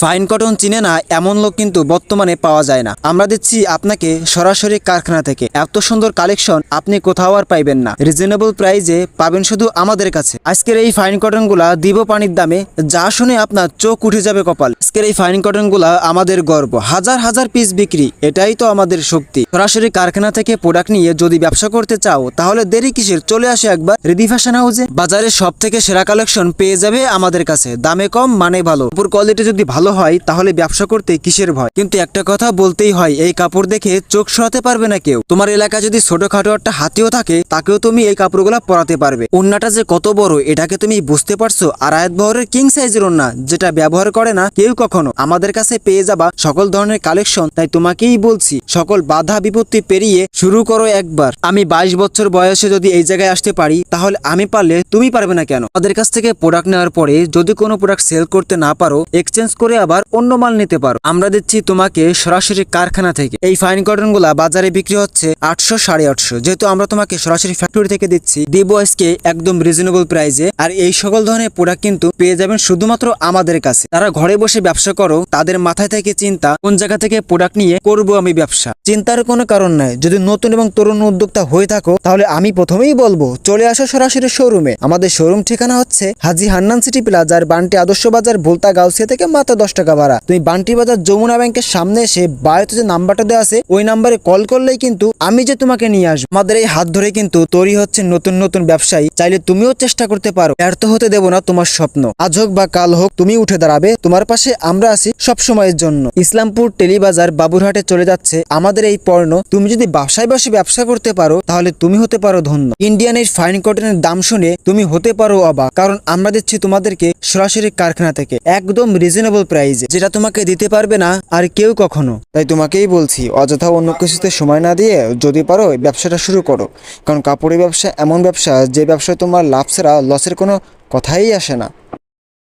Fine cotton চিনে না এমন লোক কিন্তু বর্তমানে পাওয়া যায় না। আমরা দিচ্ছি আপনাকে সরাসরি কারখানা থেকে। এত সুন্দর কালেকশন আপনি কোথাও আর পাইবেন না। রিজনেবল প্রাইসে পাবেন শুধু আমাদের কাছে। আজকের এই ফাইন কটন গুলা দিব পানির দামে, যা শুনে আপনার চোখ উঠে যাবে কপাল। আজকের এই ফাইন কটন গুলা আমাদের গর্ব, হাজার হাজার পিস বিক্রি, এটাই তো আমাদের শক্তি। সরাসরি কারখানা থেকে প্রোডাক্ট নিয়ে যদি ব্যবসা করতে চাও তাহলে দেরি কিসের, চলে আসে একবার রিদি ফ্যাশন হাউসে। বাজারের সব থেকে সেরা কালেকশন পেয়ে যাবে আমাদের কাছে, দামে কম মানে ভালো। কাপড় কোয়ালিটি যদি ভালো হয় তাহলে ব্যবসা করতে কিসের ভয়। কিন্তু একটা কথা বলতেই হয়, এই কাপড় দেখে চোখ সরাতে পারবে না কেউ। তোমার এলাকায় যদি ছোটখাটো একটা হাতিও থাকে তাকেও তুমি এই কাপড়গুলো পরাতে পারবে। ওন্নাটা যে কত বড় এটাকে তুমি বুঝতে পারছো? আর আয়াত বহরের কিং সাইজের ওন্না, যেটা ব্যবহার করে না কেউ কখনো। আমাদের কাছে পেয়ে যাবা সকল ধরনের কালেকশন। তাই তোমাকেই বলছি, সকল বাধা বিপত্তি পেরিয়ে শুরু করো একবার। আমি 22 বছর বয়সে যদি এই জায়গায় আসতে পারি তাহলে আমি পারলে তুমি পারবে না কেন? আমাদের কাছ থেকে প্রোডাক্ট নেওয়ার পরে যদি কোনো প্রোডাক্ট সেল করতে না পারো, এক্সচেঞ্জ করে আবার অন্য মাল নিতে পারো। আমরা দিচ্ছি তোমাকে সরাসরি কারখানা থেকে। এই ফাইন কটন গুলা বাজারে বিক্রি হচ্ছে 800 850, যেহেতু আমরা তোমাকে সরাসরি ফ্যাক্টরি থেকে দিচ্ছি, দিব আজকে একদম রিজনেবল প্রাইসে। আর এই সকল ধরনের প্রোডাক্ট কিন্তু পেয়ে যাবেন শুধুমাত্র আমাদের কাছে। তারা ঘরে বসে ব্যবসা করো, তাদের মাথায় থেকে চিন্তা কোন জায়গা থেকে প্রোডাক্ট নিয়ে করবো আমি ব্যবসা। চিন্তার কোনো কারণ নাই। যদি নতুন এবং তরুণ উদ্যোক্তা হয়ে থাকো তাহলে আমি প্রথমেই বলবো চলে আসো সরাসরি শোরুমে। আমাদের শোরুম ঠিকানা হচ্ছে হাজী হান্নান সিটি প্লাজার, বান্টি আদর্শ বাজার, ভোলতা গাউসিয়া থেকে মাত্র 10 টাকা ভাড়া। তুমি বান্টি বাজার যমুনা ব্যাংকের সামনে এসে বায়োতে যে নাম্বারটা দেওয়া আছে ওই নাম্বারে কল করলেই কিন্তু আমি যে তোমাকে নিয়ে আসবো। আমাদের এই হাত ধরে কিন্তু তৈরি হচ্ছে নতুন নতুন ব্যবসায়ী। চাইলে তুমিও চেষ্টা করতে পারো, ব্যর্থ হতে দেব না তোমার স্বপ্ন। আজ হোক বা কাল হোক তুমি উঠে দাঁড়াবে, তোমার পাশে আমরা আছি সব সময়ের জন্য। ইসলামপুর টেলিবাজার বাবুরহাটে চলে যাচ্ছে আমাদের এই পণ্য। তুমি যদি বাসায় বসে ব্যবসা করতে পারো তাহলে তুমি হতে পারো ধন্য। ইন্ডিয়ান এই ফাইন কটনের দাম শুনে তুমি হতে পারো অবাক, কারণ আমরা দিচ্ছি তোমাদেরকে সরাসরি কারখানা থেকে একদম রিজনেবল প্রাইসে, যেটা তোমাকে দিতে পারবে না আর কেউ কখনো। তাই তোমাকেই বলছি, অযথা অন্য কিছুতে সময় না দিয়ে যদি পারো ব্যবসাটা শুরু করো। কারণ কাপড়ের ব্যবসা এমন ব্যবসা যে ব্যবসায় তোমার লাভ ছাড়া লসের কোনো কথাই আসে না।